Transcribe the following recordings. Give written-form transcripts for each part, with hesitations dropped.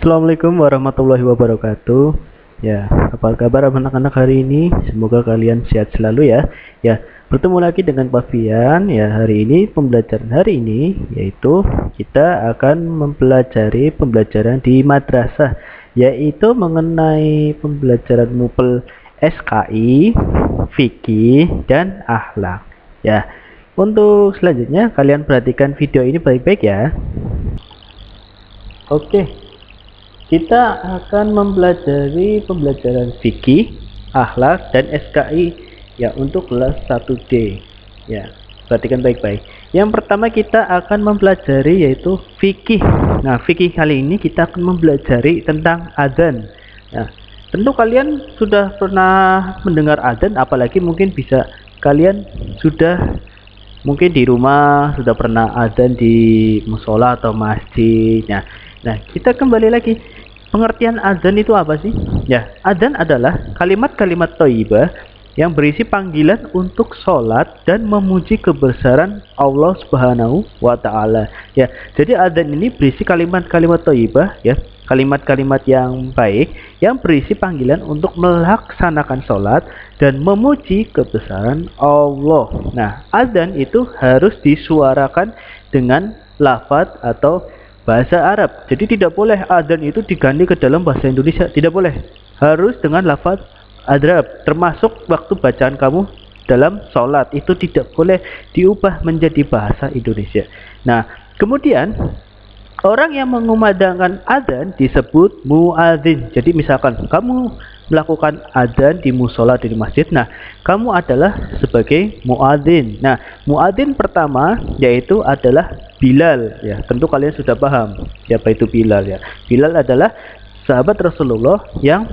Assalamualaikum warahmatullahi wabarakatuh. Ya, apa kabar anak-anak hari ini? Semoga kalian sehat selalu ya. Ya, bertemu lagi dengan Pak Fian. Ya, hari ini pembelajaran hari ini yaitu kita akan mempelajari pembelajaran di madrasah, yaitu mengenai pembelajaran MUPEL SKI, fikih dan akhlak. Ya, untuk selanjutnya kalian perhatikan video ini baik-baik ya. Oke. Kita akan mempelajari pembelajaran fikih, akhlak, dan SKI ya untuk kelas 1D. Ya, perhatikan baik-baik. Yang pertama kita akan mempelajari yaitu fikih. Nah, fikih kali ini kita akan mempelajari tentang adzan. Nah, tentu kalian sudah pernah mendengar adzan, apalagi mungkin bisa kalian sudah mungkin di rumah sudah pernah adzan di musola atau masjid. Nah, kita kembali lagi. Pengertian adzan itu apa sih? Ya, adzan adalah kalimat-kalimat thayyibah yang berisi panggilan untuk sholat dan memuji kebesaran Allah Subhanahu wa Ta'ala. Ya, jadi adzan ini berisi kalimat-kalimat thayyibah, ya, kalimat-kalimat yang baik yang berisi panggilan untuk melaksanakan sholat dan memuji kebesaran Allah. Nah, adzan itu harus disuarakan dengan lafaz atau bahasa Arab. Jadi tidak boleh adzan itu diganti ke dalam bahasa Indonesia, tidak boleh. Harus dengan lafaz Arab. Termasuk waktu bacaan kamu dalam sholat itu tidak boleh diubah menjadi bahasa Indonesia. Nah, kemudian orang yang mengumandangkan adzan disebut muadzin. Jadi misalkan kamu melakukan adzan di musola di masjid, nah kamu adalah sebagai muadzin. Nah, muadzin pertama yaitu adalah Bilal. Ya, tentu kalian sudah paham siapa itu Bilal ya. Bilal adalah sahabat Rasulullah yang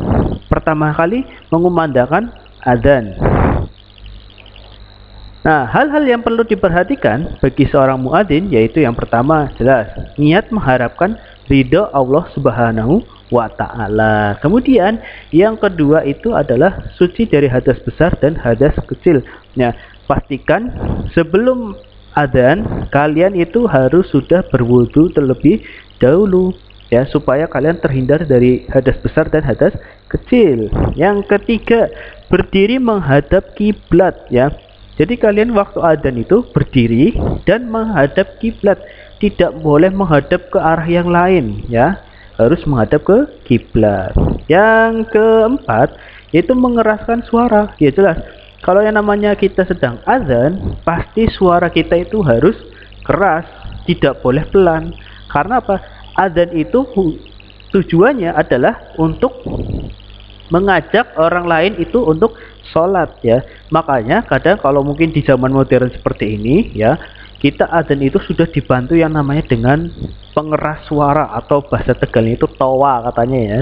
pertama kali mengumandangkan adzan. Nah, hal-hal yang perlu diperhatikan bagi seorang muadzin yaitu yang pertama jelas niat mengharapkan ridho Allah Subhanahu wa Ta'ala. Kemudian yang kedua itu adalah suci dari hadas besar dan hadas kecil. Nah, pastikan sebelum adzan kalian itu harus sudah berwudu terlebih dahulu ya, supaya kalian terhindar dari hadas besar dan hadas kecil. Yang ketiga, berdiri menghadap kiblat ya. Jadi kalian waktu adzan itu berdiri dan menghadap kiblat, tidak boleh menghadap ke arah yang lain ya, harus menghadap ke kiblat. Yang keempat yaitu mengeraskan suara. Ya jelas, kalau yang namanya kita sedang adzan, pasti suara kita itu harus keras, tidak boleh pelan. Karena apa? Adzan itu tujuannya adalah untuk mengajak orang lain itu untuk sholat ya. Makanya kadang kalau mungkin di zaman modern seperti ini ya, kita adzan itu sudah dibantu yang namanya dengan pengeras suara atau bahasa Tegalnya itu toa katanya ya.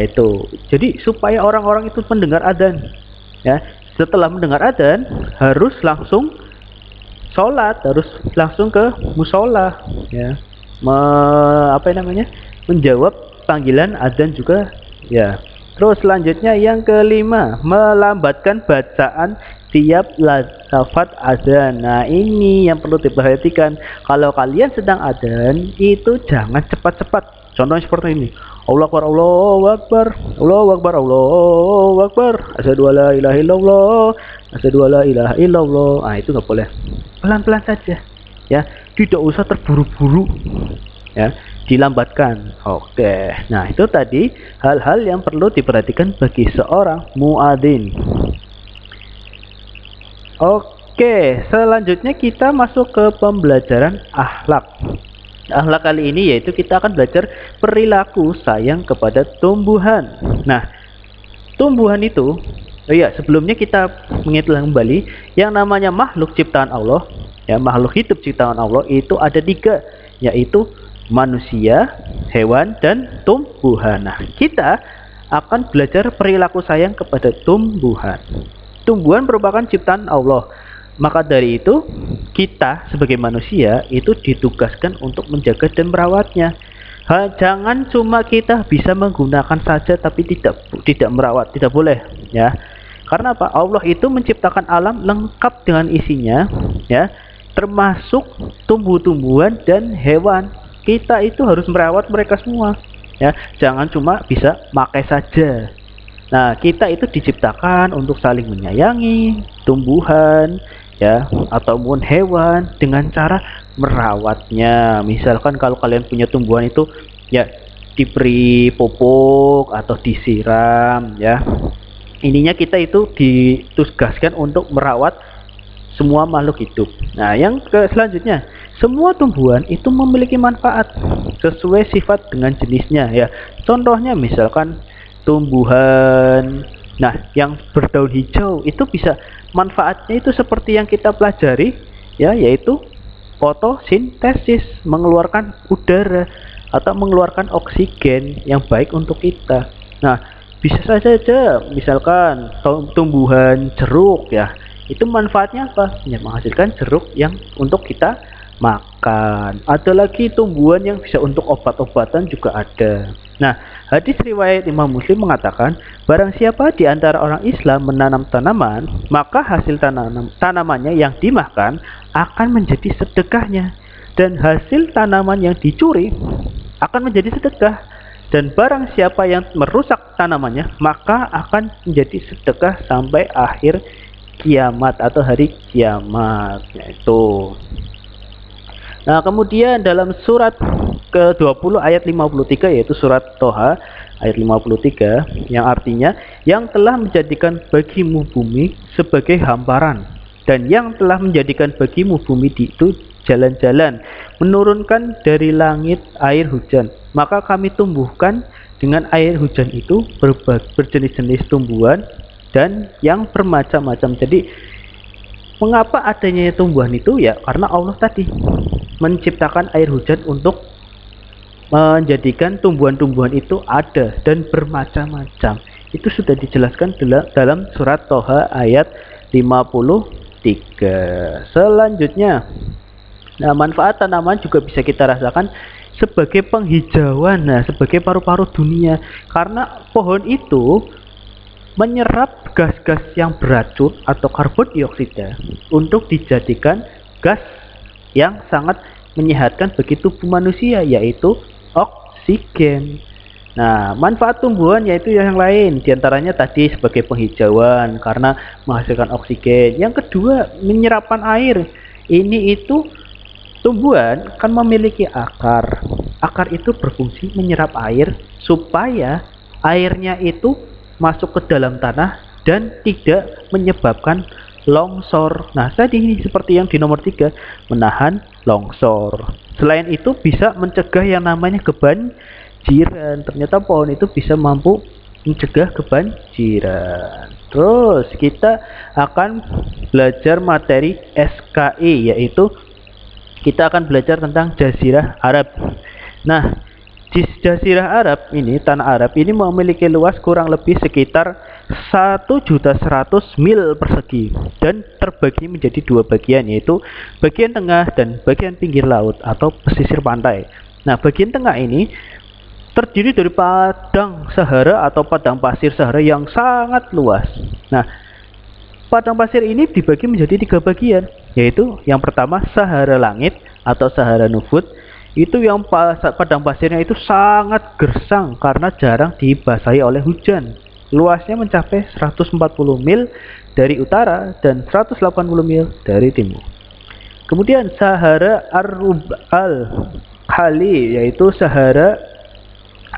Itu. Jadi supaya orang-orang itu mendengar adzan ya. Setelah mendengar adzan harus langsung sholat, harus langsung ke musola ya. Menjawab panggilan adzan juga ya. Terus selanjutnya yang kelima, melambatkan bacaan tiap lafaz adzan. Nah, ini yang perlu diperhatikan. Kalau kalian sedang adzan itu jangan cepat-cepat. Contohnya seperti ini. Allahu Akbar, Allahu Akbar, Allahu Akbar, Allahu Akbar. Asyhadu alla ilaha illallah, asyhadu alla ilaha illallah. Ah, itu nggak boleh. Pelan-pelan saja. Ya, tidak usah terburu-buru. Ya, dilambatkan. Oke. Nah, itu tadi hal-hal yang perlu diperhatikan bagi seorang muadzin. Oke, selanjutnya kita masuk ke pembelajaran akhlak. Akhlak kali ini yaitu kita akan belajar perilaku sayang kepada tumbuhan. Nah, tumbuhan itu, oh ya, sebelumnya kita mengingat kembali yang namanya makhluk ciptaan Allah, ya, makhluk hidup ciptaan Allah itu ada 3, yaitu manusia, hewan, dan tumbuhan. Nah, kita akan belajar perilaku sayang kepada tumbuhan. Tumbuhan merupakan ciptaan Allah. Maka dari itu, kita sebagai manusia itu ditugaskan untuk menjaga dan merawatnya. Jangan cuma kita bisa menggunakan saja tapi tidak merawat, tidak boleh ya. Karena apa? Allah itu menciptakan alam lengkap dengan isinya ya, termasuk tumbuh-tumbuhan dan hewan. Kita itu harus merawat mereka semua ya. Jangan cuma bisa pakai saja. Nah, kita itu diciptakan untuk saling menyayangi tumbuhan ya ataupun hewan dengan cara merawatnya. Misalkan kalau kalian punya tumbuhan itu ya diberi pupuk atau disiram ya. Ininya kita itu ditugaskan untuk merawat semua makhluk hidup. Nah, yang selanjutnya, semua tumbuhan itu memiliki manfaat sesuai sifat dengan jenisnya ya. Contohnya misalkan tumbuhan yang berdaun hijau itu bisa manfaatnya itu seperti yang kita pelajari ya, yaitu fotosintesis, mengeluarkan udara atau mengeluarkan oksigen yang baik untuk kita. Nah, bisa saja misalkan tumbuhan jeruk ya, itu manfaatnya apa? Ya, menghasilkan jeruk yang untuk kita makan. Ada lagi tumbuhan yang bisa untuk obat-obatan juga ada. Nah, hadis riwayat Imam Muslim mengatakan, barang siapa di antara orang Islam menanam tanaman, maka hasil tanamannya yang dimakan akan menjadi sedekahnya, dan hasil tanaman yang dicuri akan menjadi sedekah. Dan barang siapa yang merusak tanamannya, maka akan menjadi sedekah sampai akhir kiamat atau hari kiamat, yaitu. Nah, kemudian dalam surat ke-20 ayat 53, yaitu surat Toha ayat 53, yang artinya yang telah menjadikan bagimu bumi sebagai hamparan, dan yang telah menjadikan bagimu bumi itu jalan-jalan, menurunkan dari langit air hujan, maka kami tumbuhkan dengan air hujan itu berjenis-jenis tumbuhan dan yang bermacam-macam. Jadi mengapa adanya tumbuhan itu ya karena Allah tadi menciptakan air hujan untuk menjadikan tumbuhan-tumbuhan itu ada dan bermacam-macam. Itu sudah dijelaskan dalam surat Toha ayat 53. Selanjutnya, nah, manfaat tanaman juga bisa kita rasakan sebagai penghijauan, sebagai paru-paru dunia, karena pohon itu menyerap gas-gas yang beracun atau karbon dioksida untuk dijadikan gas yang sangat menyehatkan bagi tubuh manusia, yaitu oksigen. Nah, manfaat tumbuhan yaitu yang lain, diantaranya tadi sebagai penghijauan karena menghasilkan oksigen. Yang kedua, menyerapan air. Ini itu tumbuhan kan memiliki akar. Akar itu berfungsi menyerap air supaya airnya itu masuk ke dalam tanah dan tidak menyebabkan longsor. Nah, tadi ini seperti yang di nomor 3, menahan longsor. Selain itu bisa mencegah yang namanya kebanjiran. Ternyata pohon itu bisa mampu mencegah kebanjiran. Terus kita akan belajar materi SKI, yaitu kita akan belajar tentang Jazirah Arab. Nah, di Jazirah Arab ini, tanah Arab ini memiliki luas kurang lebih sekitar 1.100.000 mil persegi dan terbagi menjadi 2 bagian, yaitu bagian tengah dan bagian pinggir laut atau pesisir pantai. Nah, bagian tengah ini terdiri dari padang Sahara atau padang pasir Sahara yang sangat luas. Nah, padang pasir ini dibagi menjadi 3 bagian, yaitu yang pertama Sahara Langit atau Sahara Nufud. Itu yang padang pasirnya itu sangat gersang karena jarang dibasahi oleh hujan. Luasnya mencapai 140 mil dari utara dan 180 mil dari timur. Kemudian Sahara Ar-Rub al-Khali, yaitu Sahara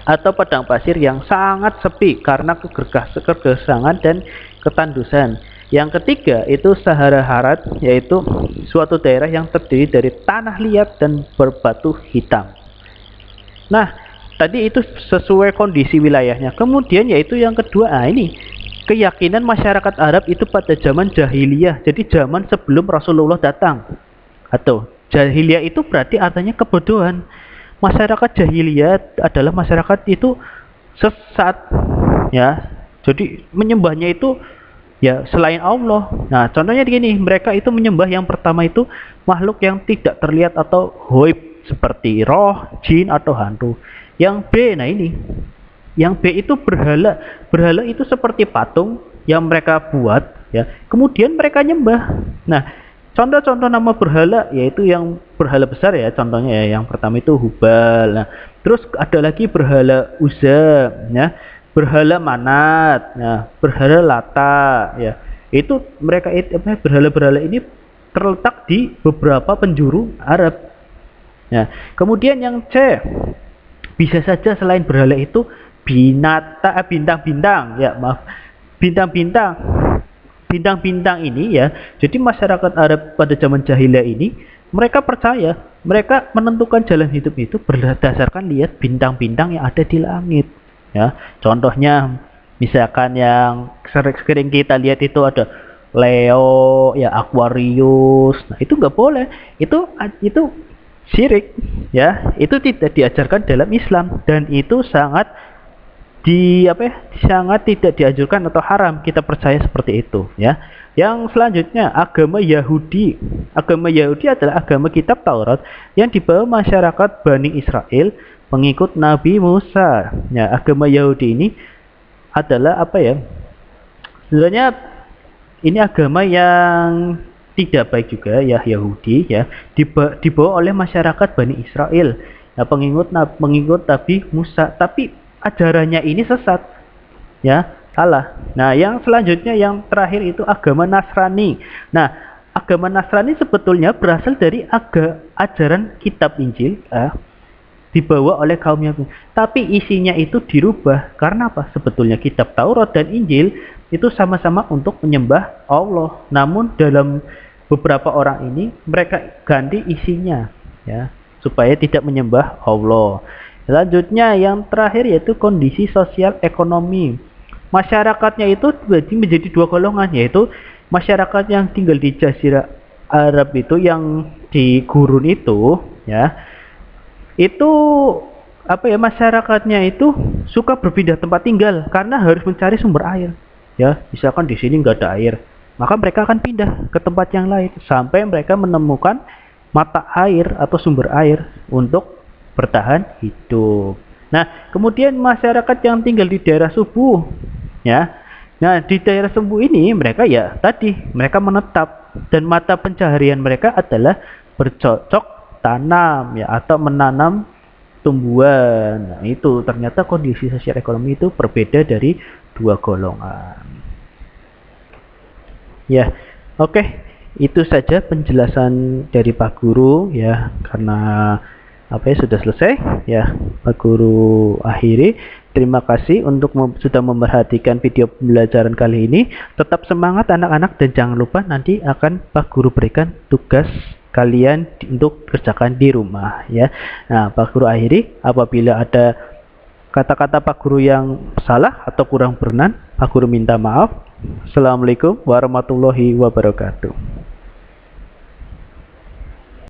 atau padang pasir yang sangat sepi karena kegersangan dan ketandusan. Yang ketiga itu Sahara Harat, yaitu suatu daerah yang terdiri dari tanah liat dan berbatu hitam. Nah, tadi itu sesuai kondisi wilayahnya. Kemudian yaitu yang kedua, ini keyakinan masyarakat Arab itu pada zaman jahiliyah. Jadi zaman sebelum Rasulullah datang. Atau jahiliyah itu berarti artinya kebodohan. Masyarakat jahiliyah adalah masyarakat itu sesat ya. Jadi menyembahnya itu ya selain Allah. Nah, contohnya begini, mereka itu menyembah yang pertama itu makhluk yang tidak terlihat atau ghaib seperti roh, jin atau hantu. Yang B, nah ini. Yang B itu berhala. Berhala itu seperti patung yang mereka buat ya. Kemudian mereka nyembah. Nah, contoh-contoh nama berhala yaitu yang berhala besar ya, contohnya ya, yang pertama itu Hubal. Nah, Terus ada lagi berhala Uzza, ya, berhala Manat, ya, berhala Lata, ya. Itu mereka itu berhala-berhala ini terletak di beberapa penjuru Arab. Ya. Kemudian yang C, bisa saja selain berhala itu bintang-bintang, ya maaf, bintang-bintang. Bintang-bintang ini ya, jadi masyarakat Arab pada zaman jahiliyah ini mereka percaya, mereka menentukan jalan hidup itu berdasarkan lihat bintang-bintang yang ada di langit. Ya, contohnya misalkan yang sering kita lihat itu ada Leo, ya Aquarius. Nah, itu nggak boleh. Itu syirik, ya. Itu tidak diajarkan dalam Islam dan itu sangat sangat tidak dianjurkan atau haram kita percaya seperti itu, ya. Yang selanjutnya agama Yahudi. Agama Yahudi adalah agama kitab Taurat yang dibawa masyarakat Bani Israel pengikut Nabi Musa. Ya, agama Yahudi ini adalah sebenarnya ini agama yang tidak baik juga, ya, Yahudi, ya, dibawa oleh masyarakat Bani Israel, ya, pengikut Nabi Musa, tapi ajarannya ini sesat, ya, salah. Nah, yang selanjutnya yang terakhir itu agama Nasrani. Nah, agama Nasrani sebetulnya berasal dari ajaran kitab Injil, dibawa oleh kaum Yahudi, tapi isinya itu dirubah. Karena apa? Sebetulnya kitab Taurat dan Injil itu sama-sama untuk menyembah Allah, namun dalam beberapa orang ini mereka ganti isinya, ya, supaya tidak menyembah Allah. Selanjutnya yang terakhir yaitu kondisi sosial ekonomi. Masyarakatnya itu menjadi dua golongan, yaitu masyarakat yang tinggal di Jazirah Arab itu, yang di gurun itu, ya, itu masyarakatnya itu suka berpindah tempat tinggal karena harus mencari sumber air, ya. Misalkan di sini nggak ada air, maka mereka akan pindah ke tempat yang lain sampai mereka menemukan mata air atau sumber air untuk bertahan hidup. Nah, kemudian masyarakat yang tinggal di daerah subuh, ya. Nah, di daerah subuh ini mereka mereka menetap dan mata pencaharian mereka adalah bercocok tanam, ya, atau menanam tumbuhan. Nah, itu ternyata kondisi sosial ekonomi itu berbeda dari dua golongan. Ya, oke. Itu saja penjelasan dari Pak Guru, ya, karena sudah selesai, ya. Pak Guru akhiri. Terima kasih untuk sudah memerhatikan video pembelajaran kali ini. Tetap semangat anak-anak dan jangan lupa nanti akan Pak Guru berikan tugas kalian untuk kerjakan di rumah, ya. Nah, Pak Guru akhiri. Apabila ada kata-kata Pak Guru yang salah atau kurang berkenan, Pak Guru minta maaf. Assalamualaikum warahmatullahi wabarakatuh.